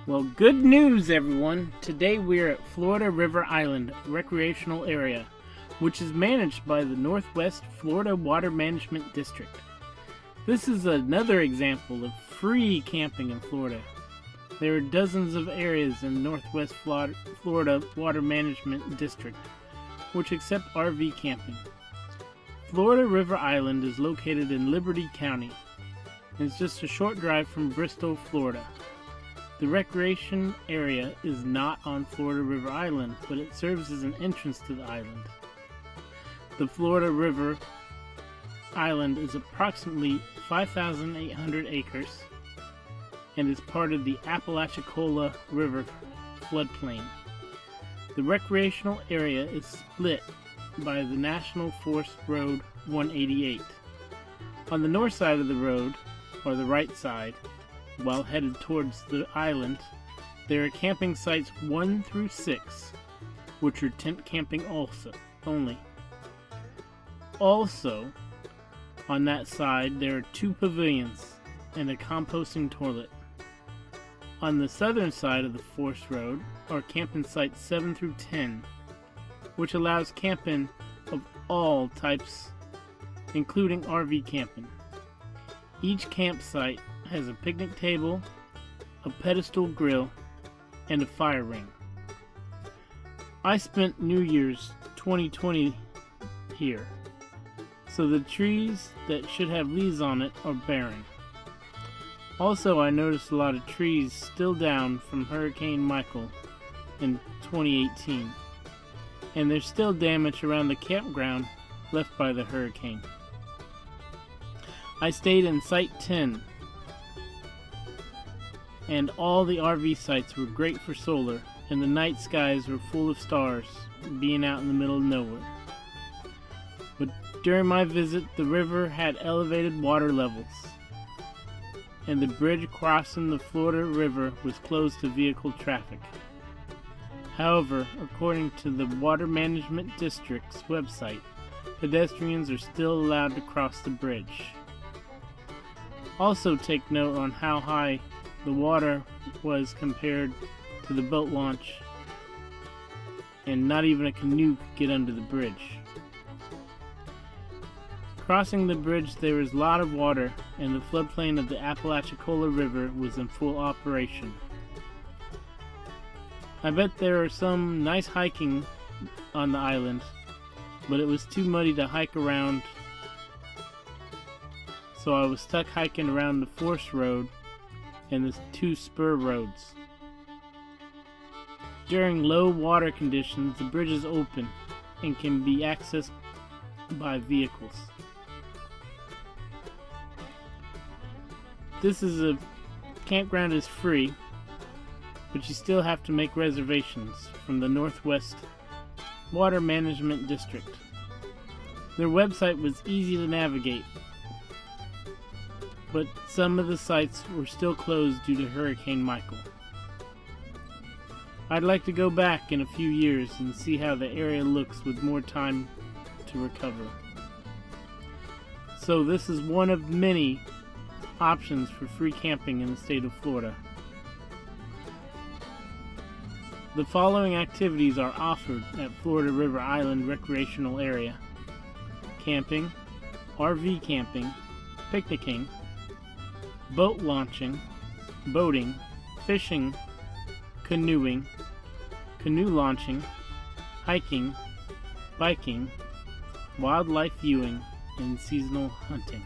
Well, good news, everyone. Today we're at Florida River Island Recreational Area, which is managed by the Northwest Florida Water Management District. This is another example of free camping in Florida. There are dozens of areas in Northwest Florida Water Management District which accept RV camping. Florida River Island is located in Liberty County. It's just a short drive from Bristol, Florida. The recreation area is not on Florida River Island, but it serves as an entrance to the island. The Florida River Island is approximately 5,800 acres and is part of the Apalachicola River floodplain. The recreational area is split by the National Forest Road 188. On the north side of the road, or the right side, while headed towards the island, there are camping sites 1 through 6, which are tent camping only. Also, on that side, there are 2 pavilions and a composting toilet. On the southern side of the forest road are camping sites 7 through 10, which allows camping of all types, including RV camping. Each campsite has a picnic table, a pedestal grill, and a fire ring. I spent New Year's 2020 here, so the trees that should have leaves on it are barren. Also, I noticed a lot of trees still down from Hurricane Michael in 2018, and there's still damage around the campground left by the hurricane. I stayed in Site 10, and all the RV sites were great for solar, and the night skies were full of stars, being out in the middle of nowhere. But during my visit, the river had elevated water levels, and the bridge crossing the Florida River was closed to vehicle traffic. However, according to the Water Management District's website, pedestrians are still allowed to cross the bridge. Also take note on how high the water was compared to the boat launch, and not even a canoe could get under the bridge. Crossing the bridge, there was a lot of water, and the floodplain of the Apalachicola River was in full operation. I bet there are some nice hiking on the island, but it was too muddy to hike around, so I was stuck hiking around the forest road and the 2 spur roads. During low water conditions, the bridge is open and can be accessed by vehicles. This campground is free, but you still have to make reservations from the Northwest Water Management District. Their website was easy to navigate, but some of the sites were still closed due to Hurricane Michael. I'd like to go back in a few years and see how the area looks with more time to recover. So this is one of many options for free camping in the state of Florida. The following activities are offered at Florida River Island Recreational Area: camping, RV camping, picnicking, boat launching, boating, fishing, canoeing, canoe launching, hiking, biking, wildlife viewing, and seasonal hunting.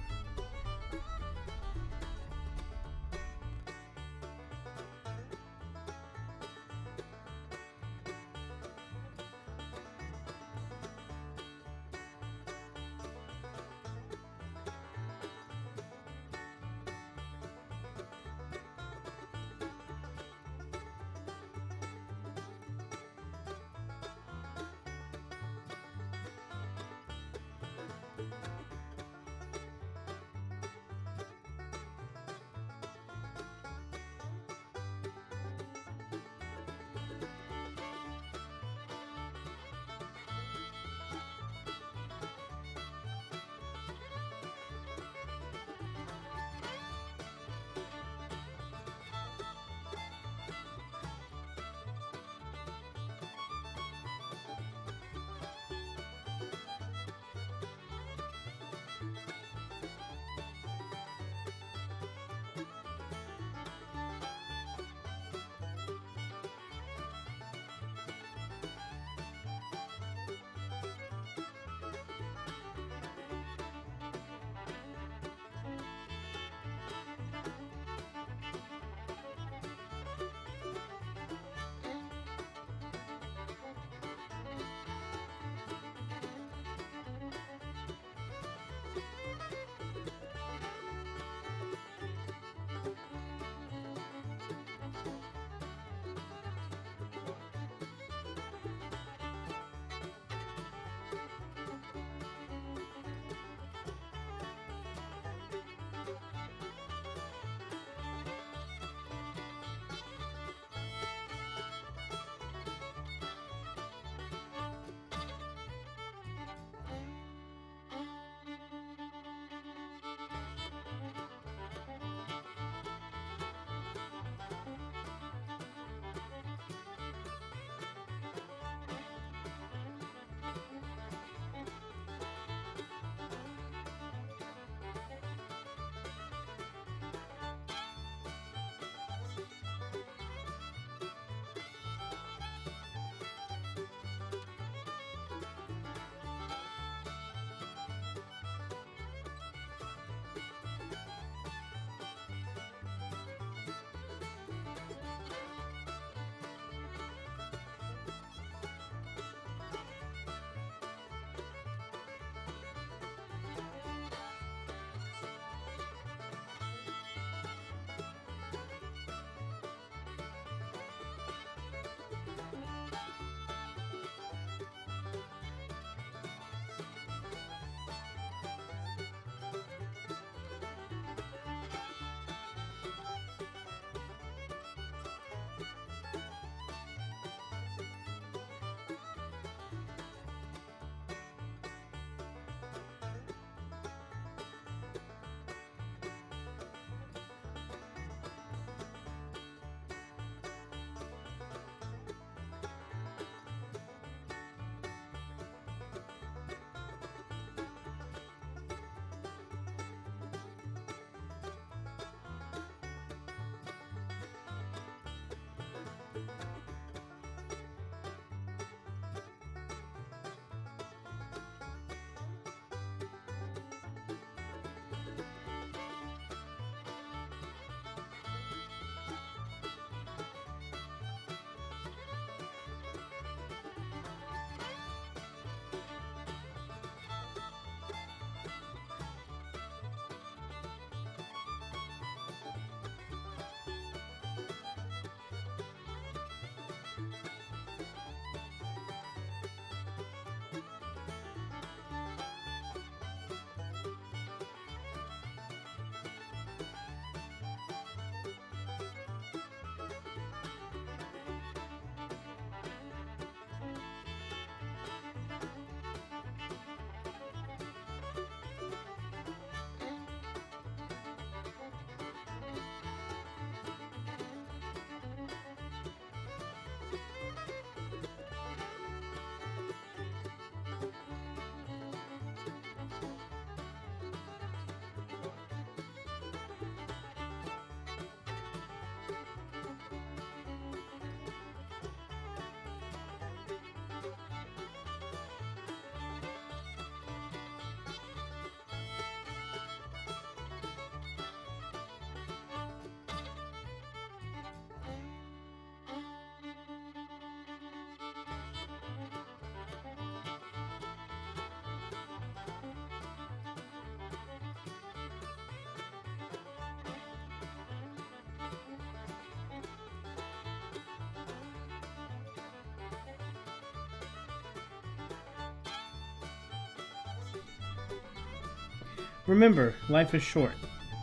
Remember, life is short.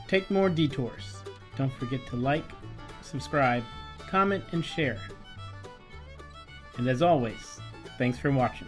Take more detours. Don't forget to like, subscribe, comment, and share. And as always, thanks for watching.